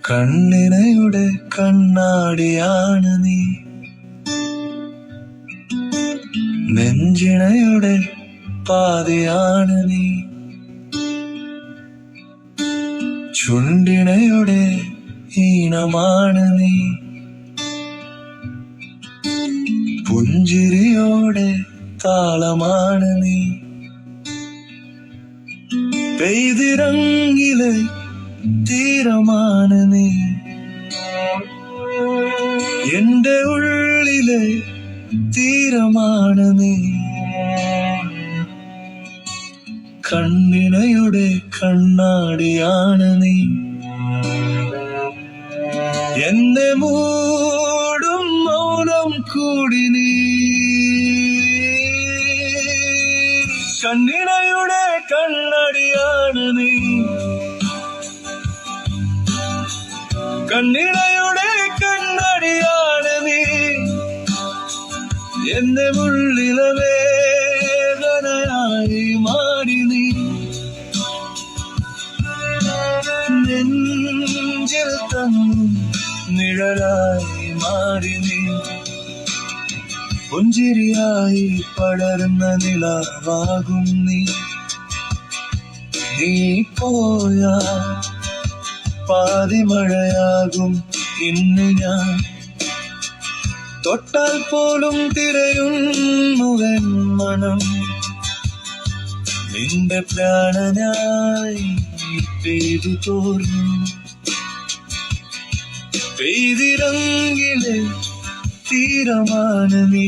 കണ്ണിനയുടെ കണ്ണാടിയാണ് നീ, നെഞ്ചിണയുടെ പാതിയാണ് നീ, ചുണ്ടിണയുടെ ഈണമാണ് നീ, പുഞ്ചിരിയോടെ താളമാണ് നീ, പെയ്തിറങ്ങിലെ തീരമാണ് നീ, എന്റെ ഉള്ളിലെ തീരമാണ് നീ, കണ്ണിണയുടെ കണ്ണാടിയാണ് നീ, എന്നെ മൂടും മൗനം കൂടി നീ, കണ്ണിണയുടെ കണ്ണാടിയാണ് നീ, കണ്ണിണയുടെ കണ്ണാടിയാണ് നീ, എന്റെ ഉള്ളിലെ വേദനയായി മാറി നീ, നെഞ്ചിൽ തന്നു നിഴലായി മാറി നീ, പുഞ്ചിരിയായി പടർന്ന നിലാവാകും നീ, നീ പോയാ പാതിമഴയാകും ഇന്ന് ഞാൻ, തൊട്ടാൽ പോലും തിരയുന്നുവൻ മനം, നിന്റെ പ്രാണനായി പെയ്തു തോർന്നു, പെയ്തിറങ്ങിലെ തീരമാണ് നീ,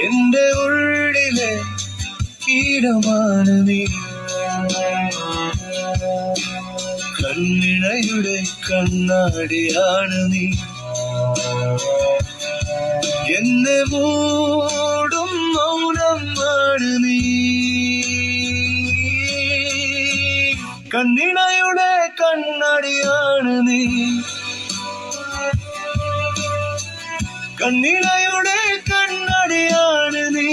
എന്റെ ഉള്ളിലെ കീടമാണ് നീ, കണ്ണിണയുടെ കണ്ണാടിയാണ് നീ, എന്നെ മൂടും മൗനമാണ് നീ, കണ്ണിണയുടെ കണ്ണാടിയാണ് നീ, കണ്ണിണയുടെ കണ്ണാടിയാണ് നീ,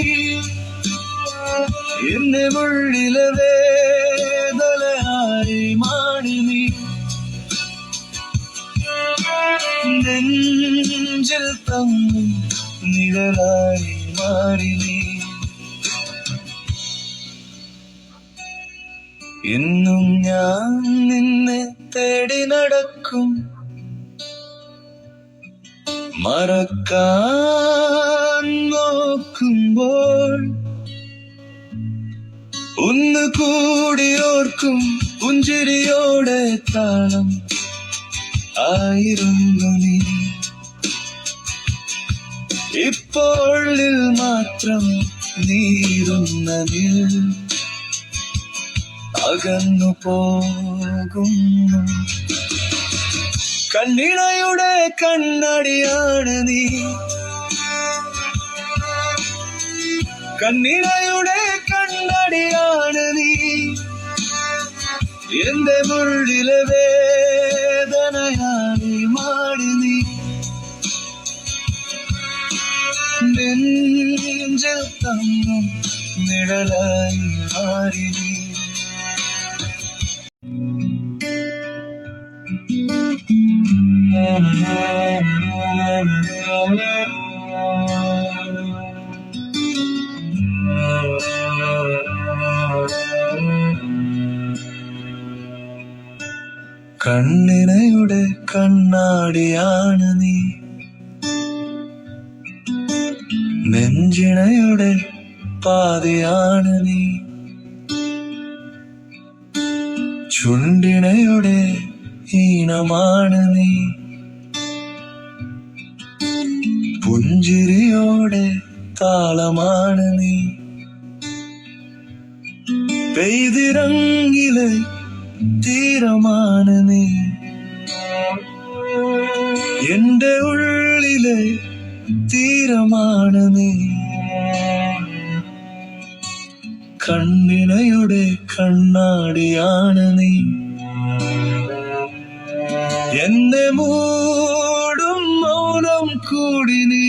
എന്നെ ഉള്ളിലെ വേദനയായി മാറി നീ, നെഞ്ചിൽ തന്നു നിഴലായി മാറി നീ, ഇന്നും ഞാൻ നിന്നെ തേടി നടക്കും, മറക്കാൻ നോക്കുമ്പോൾ ഒന്ന് കൂടി ഓർക്കും, പുഞ്ചിരിയോടെ താളം ആയിരുന്നു നീ, ഇപ്പോഴിൽ മാത്രം നീറുന്നതിൽ അകന്നു പോകുന്നു, കണ്ണിണയുടെ കണ്ണാടിയാണ് നീ, കണ്ണിണയുടെ കണ്ണാടിയാണ് നീ, എന്റെ ഉള്ളിലെ വേദനയായി മാറി നീ, നെഞ്ചിൽ തന്നു നിഴലായി മാറി നീ, കണ്ണിണയുടെ കണ്ണാടിയാണ് നീ, നെഞ്ചിണയുടെ പാതിയാണ് നീ, ചുണ്ടിണയുടെ ഈണമാണ് നീ, പുഞ്ചിരിയോടെ താളമാണ് നീ, പെയ്തിറങ്ങിലെ തീരമാണ് നീ, എന്റെ ഉള്ളിലെ തീരമാണ് നീ, കണ്ണിണയുടെ കണ്ണാടിയാണ് നീ, എന്നെ മൂടും മൗനം കൂടി നീ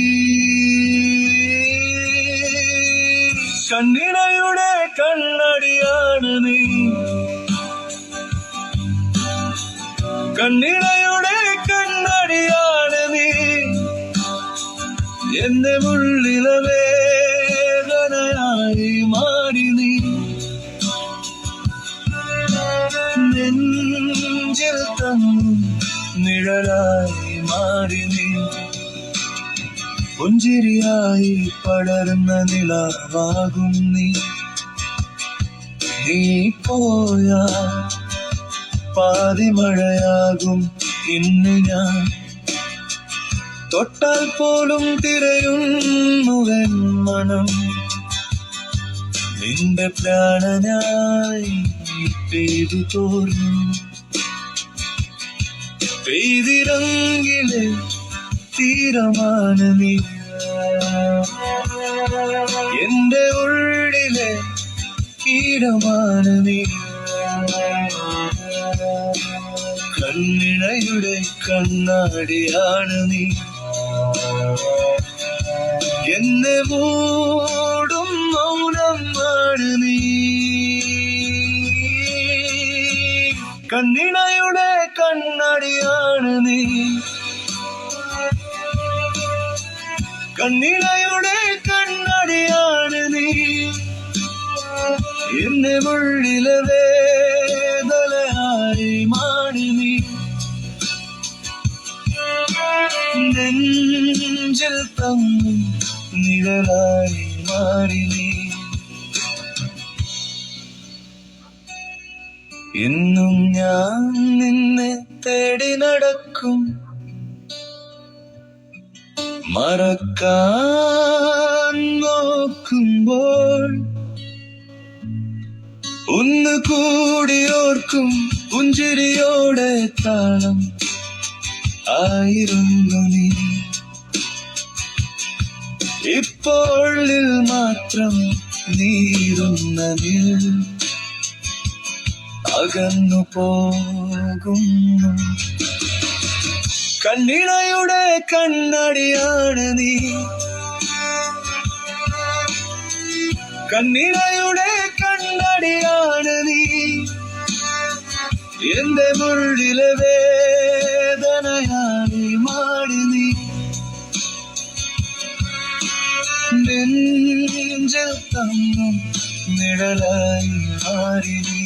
കണ്ണിണയുടെ കണ്ണടിയാണ് നീ കണ്ണിണയുടെ കണ്ണടിയാണ് നീ എന്റെ ഉള്ളിലെ വേദനയായി മാറി നീ നെഞ്ചിൽ തന്നു നിഴലായി മാറി നീ പുഞ്ചിരിയായി പടർന്ന നിലാവാകും നീ നീ പോയാ പാതിമഴയാകും ഇന്ന് ഞാൻ തൊട്ടാൽ പോലും തിരയുന്നുവൻ മനം നിന്റെ പ്രാണനായി പെയ്തു തോർന്നു പെയ്തിറങ്ങിലെ തീരമാണ് നീ എന്റെ ഉള്ളിലെ കീടമാണ് നീ കണ്ണിണയുടെ കണ്ണാടിയാണ് നീ എന്നെ മൂടും മൗനമാണ് നീ കണ്ണിണയുടെ കണ്ണാടിയാണ് നീ കണ്ണിണയുടെ കണ്ണാടിയാണ് നീ എന്നെ ഉള്ളിലെ വേദനയായി മാറി നീ നെഞ്ചിൽ തന്നു നിഴലായി മാറി നീ ഇന്നും ഞാൻ നിന്നെ തേടി നടക്കും മറക്കാൻ നോക്കുമ്പോൾ ഒന്ന് കൂടി ഓർക്കും പുഞ്ചിരിയോടെ താളം ആയിരുന്നു നീ ഇപ്പോഴിൽ മാത്രം നീറുന്ന നീ അകന്നു പോകുന്നു കണ്ണിണയുടെ കണ്ണടിയാണ് നീ കണ്ണിണയുടെ കണ്ണടിയാണ് നീ എന്റെ ഉള്ളിലെ വേദനയായി മാറി നീ നെഞ്ചിൽ തന്നു നിഴലായി മാറി നീ